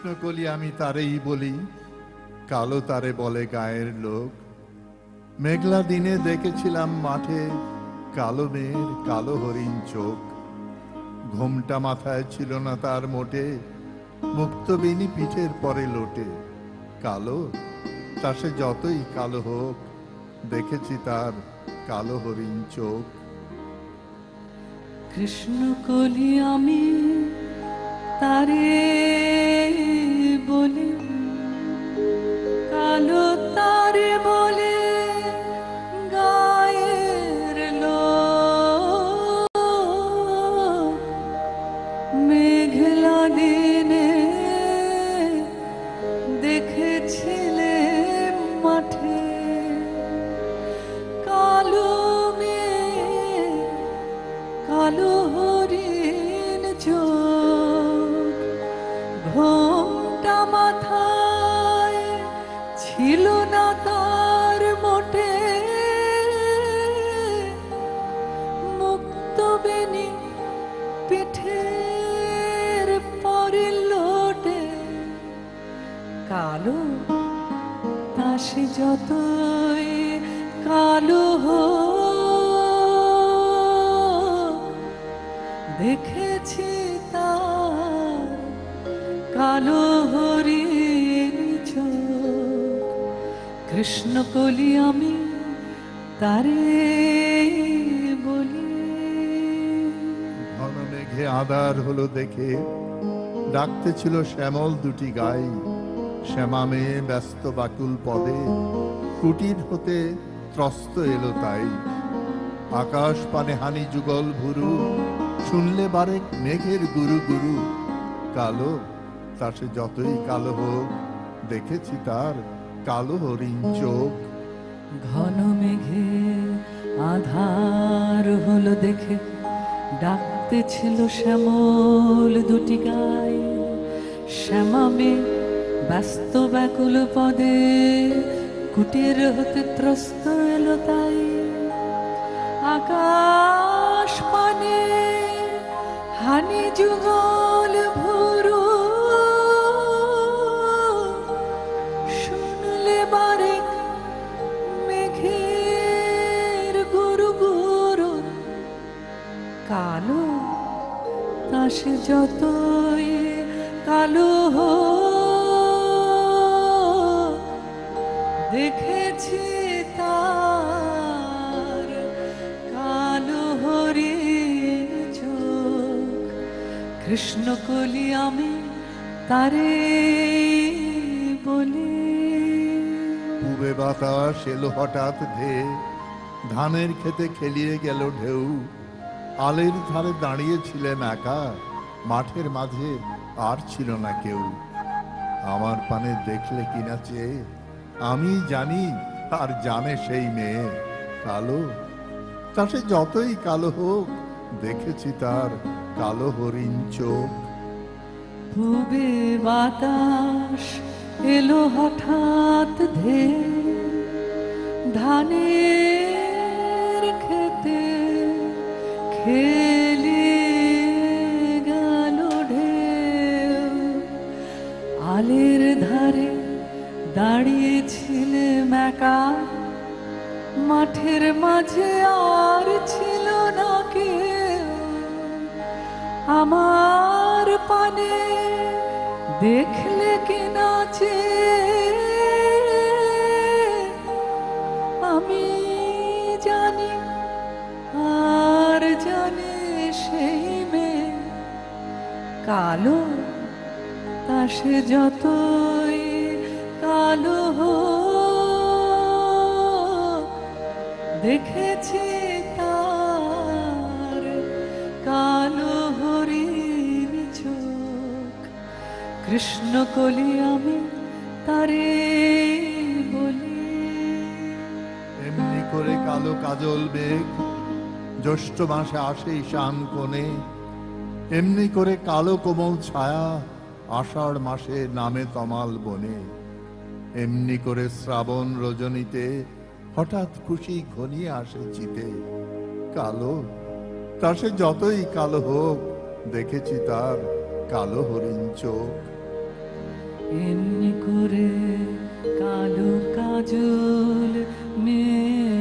কৃষ্ণকলি আমি তারেই বলি, কালো তারে বলে গায়ের লোক। মেঘলা দিনে দেখেছিলাম মাঠে কালো মেয়ের কালো হরিণ চোখ। ঘোমটা মাথায় ছিল না তার মোটে, মুক্তবেণী পিঠের পরে লোটে। কালো, তা সে যতই কালো হোক, দেখেছি তার কালো হরিণ চোখ। কৃষ্ণকলি আমি তারে বলি, কালো তারে বলে গায়ের লোক। মেঘলা দিনে দেখেছিলে মাঠে কালো মেয়ে কালো হরিণ চোখ। ঘোমটা মাথায় ছিল না তার মোটে, মুক্তবেণী পিঠের পরে লোটে। কালো, তা সে যতই কালো হোক, দেখেছি তার কালো হরিণ চোখ। কৃষ্ণকলি আমি তারে বলি। ঘন মেঘে আঁধার হলো দেখে ডাকতে ছিল শ্যামল দুটি গাই। শ্যামা মেয়ে ব্যস্ত বাকুল পদে কুটির হতে ত্রস্ত এলো তাই। আকাশ পানে হানি যুগল ভুরু, শুনলে বারেক মেঘের গুরু গুরু। কালো, তা সে যতই কালো হোক, দেখেছি তার কালো হরিণ চোখ। ঘন মেঘে আধার হলো দেখে ডাকতে ছিল শ্যামল দুটি গাই। শ্যামা মেয়ে ব্যস্ত ব্যাকুল পদে কুটির হতে ত্রস্ত এলো তাই। আকাশ পানে হানি যুগল ভুরু, শুনলে বারেক মেঘের গুরু গুরু। কালো, তা সে যতই কালো হোক, দেখেছি তার কালো হরিণ চোখ। কৃষ্ণকলি আমি তারে বলি। পূবে বাতাস এলো হঠাৎ ধেয়ে, ধানের খেতে খেলিয়ে গেল ঢেউ। আলের ধারে দাঁড়িয়েছিলেন একা, মাঠের মাঝে আর ছিল না কেউ। আমার পানে দেখলে কিনা চেয়ে, আমি জানি আর জানে সেই মেয়ে। কালো, তা সে যতই কালো হোক, দেখেছি তার কালো হরিণ চোখ। পূবে বাতাস এলো হঠাৎ ধেয়ে, ধানের খেতে খেলিয়ে গেল ঢেউ। আলের ধারে দাঁড়িয়েছিলে একা, মাঠের মাঝে আর ছিল না কেউ। আমার পানে দেখলে কিনা চেয়ে, আমি জানি আর জানে সেই মেয়ে। কালো, তা সে যতই কালো হোক, দেখেছি তার কালো হরিণ চোখ। কৃষ্ণকলি আমি তারে বলি। এমনি করে কালো কাজল মেঘ জ্যৈষ্ঠ মাসে আসে ঈশান কোণে। এমনি করে কালো কোমল ছায়া আষাঢ় মাসে নামে তমাল বনে। এমনি করে শ্রাবণ রজনীতে হঠাৎ খুশি ঘনিয়ে আসে চিতে। কালো, তা সে যতই কালো হোক, দেখেছি তার কালো হরিণ চোখ। এমনি করে কালো কাজল মেয়ে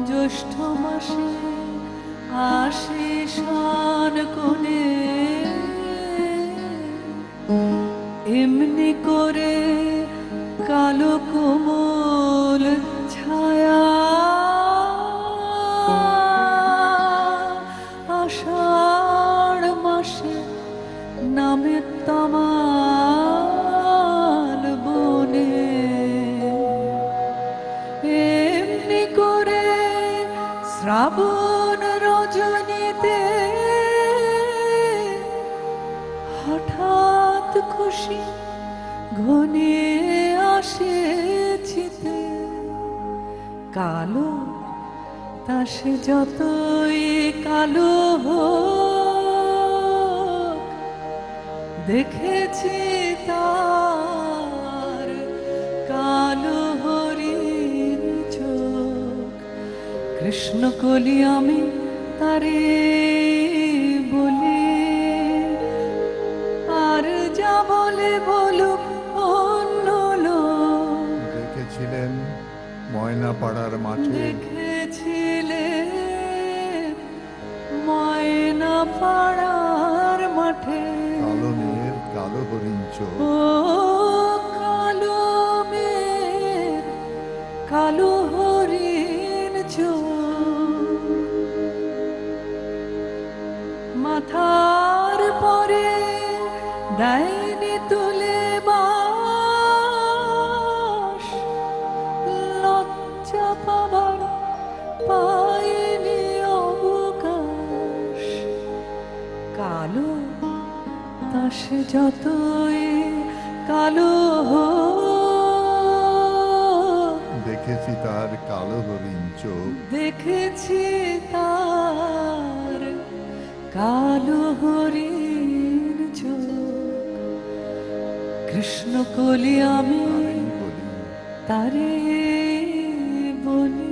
জ্যৈষ্ঠ মাসে আসে শান কোণে, এমনি করে কালো কোমল ছায়া আষাঢ় মাসে নামে তমাল বনে, এমনি করে শ্রাবণ রজনীতে হঠাৎ খুশি ঘনে আসে চিতে। কালো তা সে যতই কালো হোক, দেখেছি তার কালো হরিণ চোখ। কৃষ্ণ কলি আমি তারে বলি, আর যা বলে বলুক অন্য লোক। দেখেছিলেন ময়নাপাড়ার মাঠে, দেখেছিলেন ময়না পাড়ার মাঠে, কালো মেয়ের কালো হরিণ চোখ। ও কালো মেয়ের কালো হরিণ চোখ। মাথার পরে দেয়নি তুলে বাস, লজ্জা পাবার পায়নি অবকাশ। কালো তা সে যতই কালো হোক, দেখেছি তার কালো হরিণ চোখ। দেখেছি তার কালো হরিণ চোখ। কৃষ্ণ কলি আমি আমি বলি তারে বলি।